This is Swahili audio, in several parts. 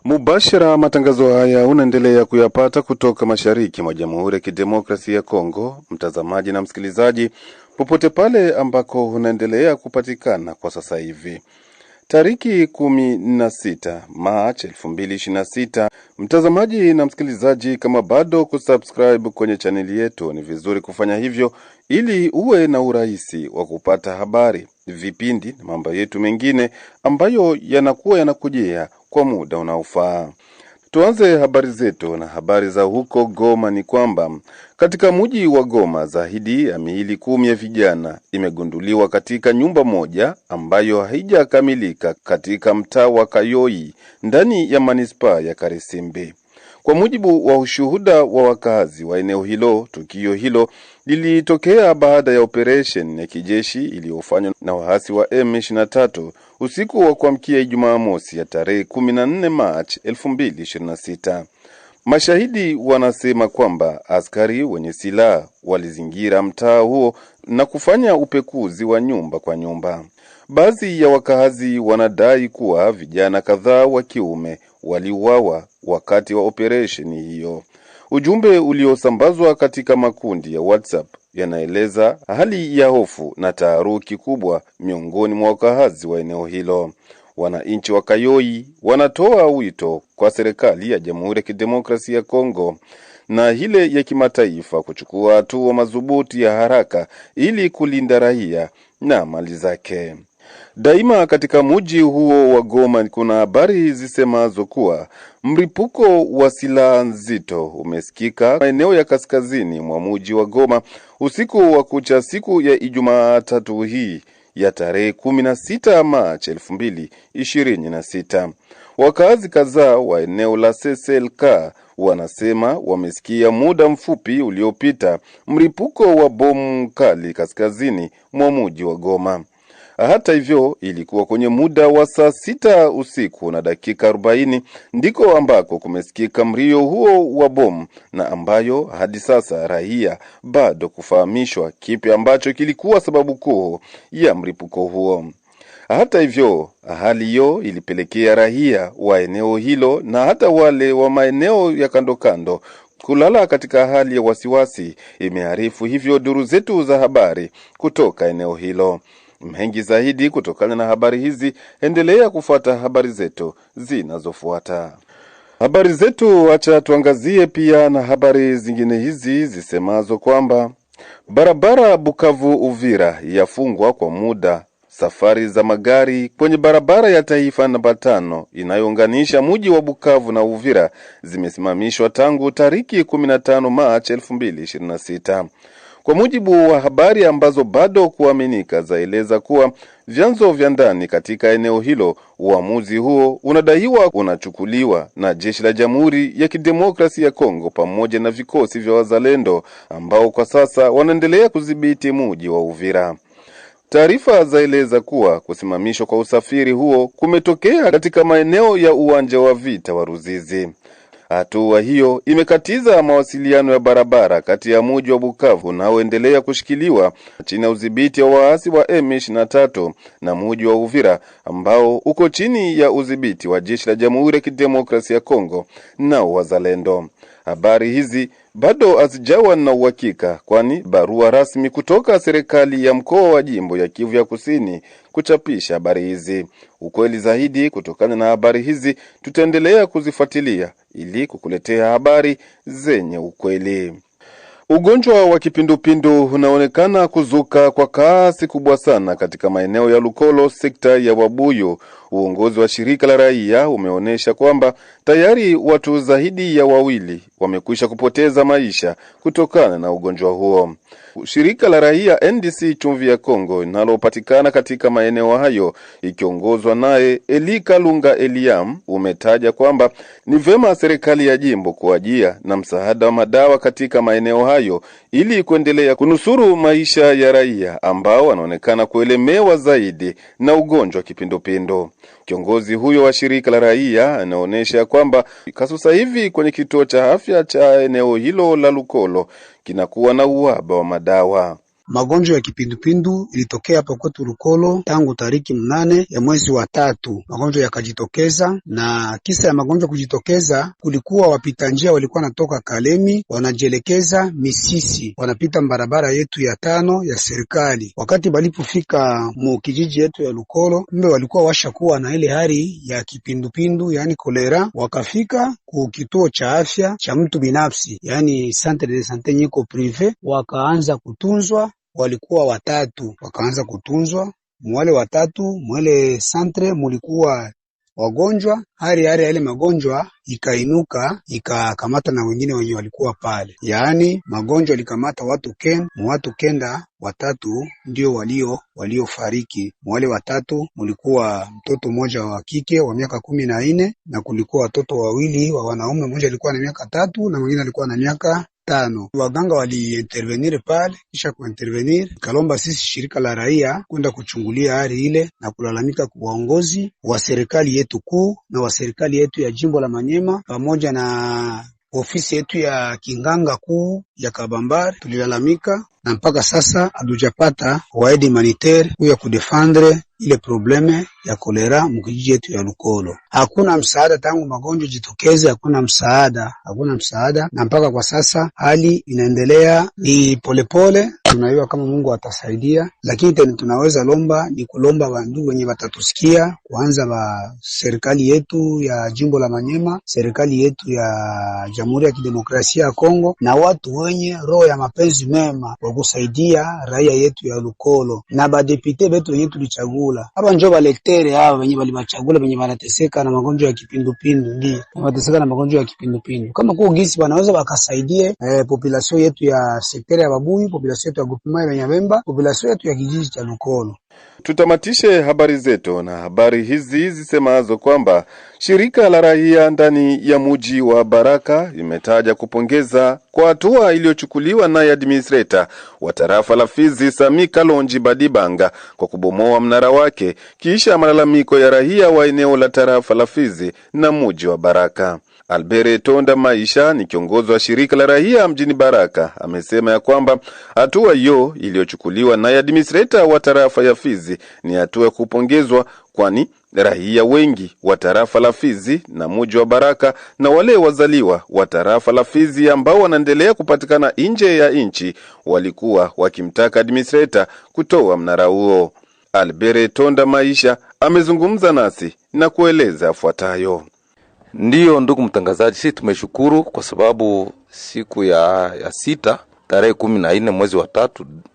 Mubashara matangazo haya unaendelea kuyapata kutoka mashariki mwa Jamhuri ya Kidemokrasia ya Kongo, mtazamaji na msikilizaji, popote pale ambako unaendelea kupatikana kwa sasa hivi. Tariki 16 March 2026, mtazamaji na msikilizaji, kama bado kusubscribe kwenye chaneli yetu, ni vizuri kufanya hivyo ili uwe na urahisi wa kupata habari, vipindi na mambo yetu mengine ambayo yanakuwa yanakujia kwa muda unaofaa. Tuanze habari zetu na habari za huko Goma. Ni kwamba katika mji wa Goma zaidi ya miili 10 ya vijana imegunduliwa katika nyumba moja ambayo haijakamilika katika mtaa wa Kayoi ndani ya manispaa ya Karisimbi. Kwa mujibu wa ushuhuda wa wakazi wa eneo hilo, tukio hilo lilitokea baada ya operation ya kijeshi iliyofanywa na waasi wa M23 usiku wa kuamkia Ijumaa mosi ya tarehe 14 March 2026. Mashahidi wanasema kwamba askari wenye silaha walizingira mtaa huo na kufanya upekuzi wa nyumba kwa nyumba. Baadhi ya wakazi wanadai kuwa vijana kadhaa wa kiume waliuawa wakati wa operation hiyo. Ujumbe uliosambazwa katika makundi ya WhatsApp yanaeleza hali ya hofu na taharuki kubwa miongoni mwa wakazi wa eneo hilo. Wananchi wa Kayoi wanatoa wito kwa serikali ya Jamhuri ya Kidemokrasia ya Kongo na ile ya kimataifa kuchukua hatua madhubuti ya haraka ili kulinda raia na mali zake. Daima katika mji huo wa Goma kuna habari zisemazo kuwa mlipuko wa silaha nzito umesikika maeneo ya kaskazini mwa mji wa Goma usiku wa kucha siku ya Ijumaa tatu hii ya tarehe 16 March 2026. Wakazi kadhaa wa eneo la CCLK wanasema wamesikia muda mfupi uliopita mlipuko wa bomu kali kaskazini mwa mji wa Goma. Hata hivyo, ilikuwa kwenye muda wa saa 6 usiku na dakika 40 ndiko ambako kumesikika mlio huo wa bomu, na ambayo hadi sasa raia bado kufahamishwa kipi ambacho kilikuwa sababu kuu ya mlipuko huo. Hata hivyo, hali hiyo ilipelekea raia wa eneo hilo na hata wale wa maeneo ya kando kando kulala katika hali ya wasiwasi, imearifu hivyo duru zetu za habari kutoka eneo hilo. Mengi zaidi kutokana na habari hizi, endelea kufuata habari zetu zinazofuata. Habari zetu acha tuangazie pia na habari zingine hizi zisemazo kwamba barabara Bukavu Uvira yafungwa kwa muda. Safari za magari kwenye barabara ya taifa namba 5 inayounganisha mji wa Bukavu na Uvira zimesimamishwa tangu tariki 15 March 2026. Kwa mujibu wa habari ambazo bado kuaminika zaeleza kuwa vyanzo vya ndani katika eneo hilo, uamuzi huo unadaiwa unachukuliwa na jeshi la Jamhuri ya Kidemokrasia ya Kongo pamoja na vikosi vya wazalendo ambao kwa sasa wanaendelea kudhibiti mji wa Uvira. Taarifa zaeleza kuwa kusimamishwa kwa usafiri huo kumetokea katika maeneo ya uwanja wa vita wa Ruzizi. Hatua hiyo imekatiza mawasiliano ya barabara kati ya mji wa Bukavu unaoendelea kushikiliwa chini ya udhibiti wa waasi wa M23 na mji wa Uvira ambao uko chini ya udhibiti wa jeshi la Jamhuri ya Kidemokrasia ya Kongo na wazalendo. Habari hizi bado hazijawa na uhakika, kwani barua rasmi kutoka serikali ya mkoa wa jimbo ya Kivu ya Kusini kuchapisha habari hizi. Ukweli zaidi kutokana na habari hizi tutaendelea kuzifuatilia ili kukuletea habari zenye ukweli. Ugonjwa wa kipindupindu unaonekana kuzuka kwa kasi kubwa sana katika maeneo ya Lukolo, sekta ya Wabuyo. Uongozi wa shirika la raia umeonesha kwamba tayari watu zaidi ya 2 wamekwisha kupoteza maisha kutokana na ugonjwa huo. Shirika la raia NDC Chumvi ya Kongo linalopatikana katika maeneo hayo ikiongozwa naye Eli Kalunga Eliam umetaja kwamba ni vema serikali ya jimbo kuajia na msaada wa madawa katika maeneo hayo ili kuendelea kunusuru maisha ya raia ambao wanaonekana kuelemewa zaidi na ugonjwa wa kipindupindu. Kiongozi huyo wa shirika la raia anaonesha kwamba sasa hivi kwenye kituo cha afya cha eneo hilo la Lukolo kinakuwa na uhaba wa madawa. magonjwa ya kipindupindu ilitokea hapa kwetu Lukolo tangu tariki 8 ya mwezi wa 3. Magonjwa yakajitokeza, na kisa ya magonjwa kujitokeza, kulikuwa wapita njia walikuwa natoka Kalemi wanajielekeza Misisi, wanapita barabara yetu ya 5 ya serikali. Wakati balipofika mu kijiji yetu ya Lukolo, kumbe walikuwa washakuwa na ile hali ya kipindupindu, yani kolera. Wakafika ku kituo cha afya cha mtu binafsi, yani centre de santé nyiko privé, wakaanza kutunzwa. Walikuwa 3, wakaanza kutunzwa. Mwale 3 mwele centre mulikuwa wagonjwa, hali ya ile magonjwa ikainuka ikakamata na wengine wenye walikuwa pale, yaani magonjwa likamata watu kenda, 3 ndio waliofariki. Wale 3 mulikuwa mtoto mmoja wa kike wa miaka 14 na kulikuwa watoto 2 wa wanaume, mmoja alikuwa na miaka 3 na mwingine alikuwa na miaka 5. Waganga waliintervenir pale, kisha kuintervenir kalomba sisi shirika la raia kwenda kuchungulia hali ile na kulalamika kwa uongozi wa serikali yetu kuu na wa serikali yetu ya jimbo la Manyema pamoja na ofisi yetu ya kinganga kuu ya Kabambare. Tulilalamika na mpaka sasa hatujapata waedi humanitaire kuya kudefendre ile probleme ya kolera mkijiji yetu ya Lukolo. Hakuna msaada tangu magonjwa jitokeze, hakuna msaada, na mpaka kwa sasa hali inaendelea ni polepole. Tunaiwa kama Mungu atasaidia, lakini tena tunaweza lomba ni kulomba wandugu wenye watatusikia, kwanza wa serikali yetu ya jimbo la Manyema, serikali yetu ya Jamhuri ya Kidemokrasia ya Kongo, na watu wenye roho ya mapenzi mema wa kusaidia raia yetu ya Lukolo, na badepite betu wenye tulichagula. Hapa njoo baletere hao wenye walibachagula, wenye wanateseka na magonjwa ya kipindupindu, ndio wanateseka na magonjwa ya kipindupindu. Kama kwa gisi wanaweza wakasaidie population yetu ya sekteri ya Babuyi, population yetu ya Groupement ya Nyabemba, population yetu ya kijiji cha Lukolo. Tutamatishe habari zetu na habari hizi zisemazo kwamba shirika la raia ndani ya mji wa Baraka imetaja kupongeza kwa hatua iliyochukuliwa na administrator wa tarafa la Fizi Sami Kalonji Badibanga kwa kubomoa mnara wake kisha malalamiko ya raia wa eneo la tarafa la Fizi na mji wa Baraka. Albert Tonda Maisha ni kiongozi wa shirika la raia mjini Baraka, amesema ya kwamba hatua hiyo iliyochukuliwa na administrator wa tarafa ya Fizi ni hatua ya kupongezwa, kwani raia wengi wa tarafa la Fizi na mji wa Baraka na wale wazaliwa wa tarafa la Fizi ambao wanaendelea kupatikana nje ya nchi walikuwa wakimtaka administrator kutoa mnara huo. Albert Tonda Maisha amezungumza nasi na kueleza afuatayo. Ndiyo ndugu mtangazaji, sisi tumeshukuru kwa sababu siku ya 6 tarehe 14 mwezi wa 3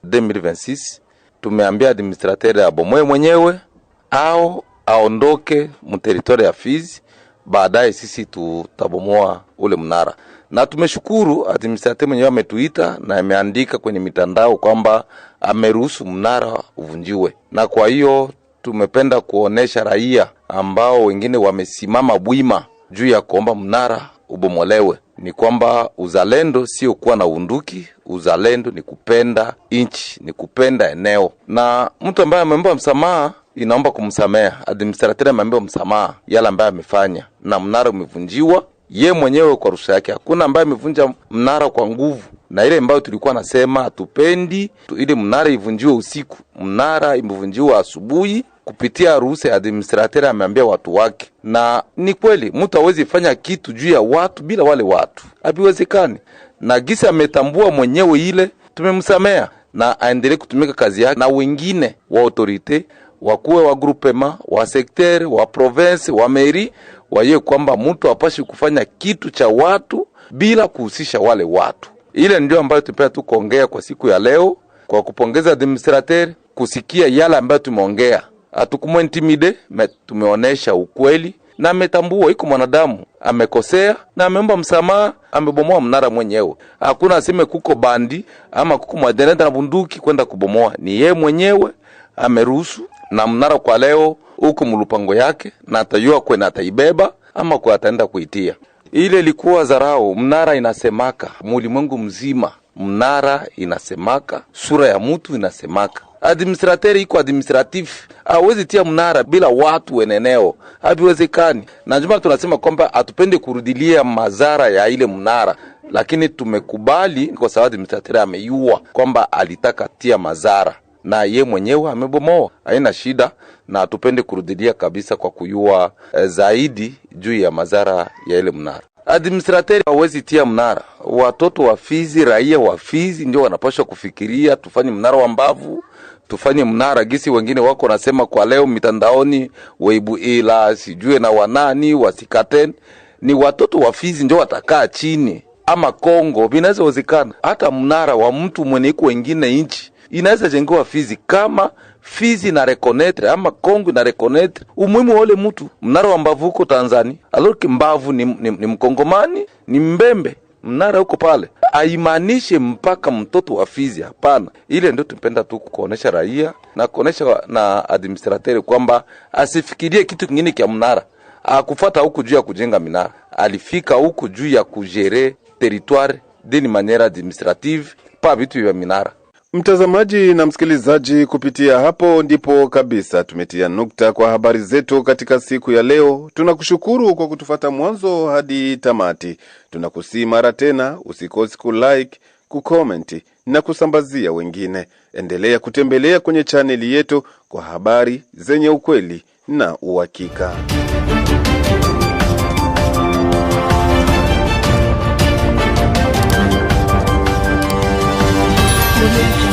2026 tumeambia administrateur abomoe mwenyewe au aondoke mteritori ya Fizi, baadaye sisi tutabomoa ule mnara. Na tumeshukuru administrateur mwenyewe ametuita na ameandika kwenye mitandao kwamba ameruhusu mnara uvunjiwe, na kwa hiyo tumependa kuonesha raia ambao wengine wamesimama bwima juu ya kuomba mnara ubomolewe ni kwamba uzalendo sio kuwa na unduki. Uzalendo ni kupenda inchi, ni kupenda eneo, na mtu ambaye ameomba msamaha inaomba kumsamea. Administrateur ameomba msamaha yale ambaye amefanya na mnara umevunjiwa ye mwenyewe kwa ruhusa yake. Hakuna ambaye amevunja mnara kwa nguvu, na ile ambayo tulikuwa nasema hatupendi ile mnara ivunjiwe usiku. Mnara imevunjiwa asubuhi kupitia ruhusa ya administrateur, ameambia watu wake. Na ni kweli mtu hawezi fanya kitu juu ya watu bila wale watu, habiwezekani. Na gisa ametambua mwenyewe ile, tumemsamea na aendelee kutumika kazi yake. Na wengine wa autorite, wakuwe wa groupement, wa secteur, wa province, wa mairie, waye kwamba mtu hapashi kufanya kitu cha watu bila kuhusisha wale watu. Ile ndio ambayo tupea tu kuongea kwa siku ya leo, kwa kupongeza administrateur kusikia yale ambayo tumeongea. Hatukumintimide, tumeonesha ukweli na ametambua iko mwanadamu amekosea na ameomba msamaha, amebomoa mnara mwenyewe. Hakuna aseme kuko bandi ama kuko mwadenenda na bunduki kwenda kubomoa. Ni yeye mwenyewe ameruhusu, na mnara kwa leo uko mlupango yake na atajua kwenda ataibeba ama kwa ataenda kuitia. Ile ilikuwa zarao. Mnara inasemaka ulimwengu mzima, mnara inasemaka, sura ya mtu inasemaka. Administrateur iko administratif, hawezi tia mnara bila watu weneneo, habiwezekani. Na njuma tunasema kwamba atupende kurudilia mazara ya ile mnara. lakini tumekubali kwa sababu administrateur ameyua kwamba alitaka tia madhara na ye mwenyewe amebomoa. Haina shida, na tupende kurudilia kabisa kwa kuyua zaidi juu ya madhara ya ile mnara. Administrateur hawezi tia mnara. Watoto wa Fizi, raia wa Fizi ndio wanapaswa kufikiria tufanye mnara wa mbavu, tufanye mnara gisi wengine wako nasema kwa leo mitandaoni weibu ila sijue na wanani wasikaten. Ni watoto wa Fizi ndio watakaa chini, ama Kongo binaweza wezekana hata mnara wa mtu mwenye iko wengine inchi inaweza jengewa Fizi kama Fizi na reconnaître ama Kongo na reconnaître umuhimu wale mtu. Mnara wa mbavu huko Tanzania, alors que mbavu ni mkongomani, ni mbembe, mnara huko pale haimaanishi mpaka mtoto wa Fizi, hapana. Ile ndio tupenda tu kuonesha raia na kuonesha na administrateur kwamba asifikirie kitu kingine kia mnara. Akufuata huku juu ya kujenga minara, alifika huku juu ya kujere territoire d'une manière administrative, pa vitu vya minara. Mtazamaji na msikilizaji, kupitia hapo ndipo kabisa tumetia nukta kwa habari zetu katika siku ya leo. Tunakushukuru kwa kutufuata mwanzo hadi tamati. Tunakusii mara tena usikosi kulike, kucomment na kusambazia wengine. Endelea kutembelea kwenye chaneli yetu kwa habari zenye ukweli na uhakika. Thank you.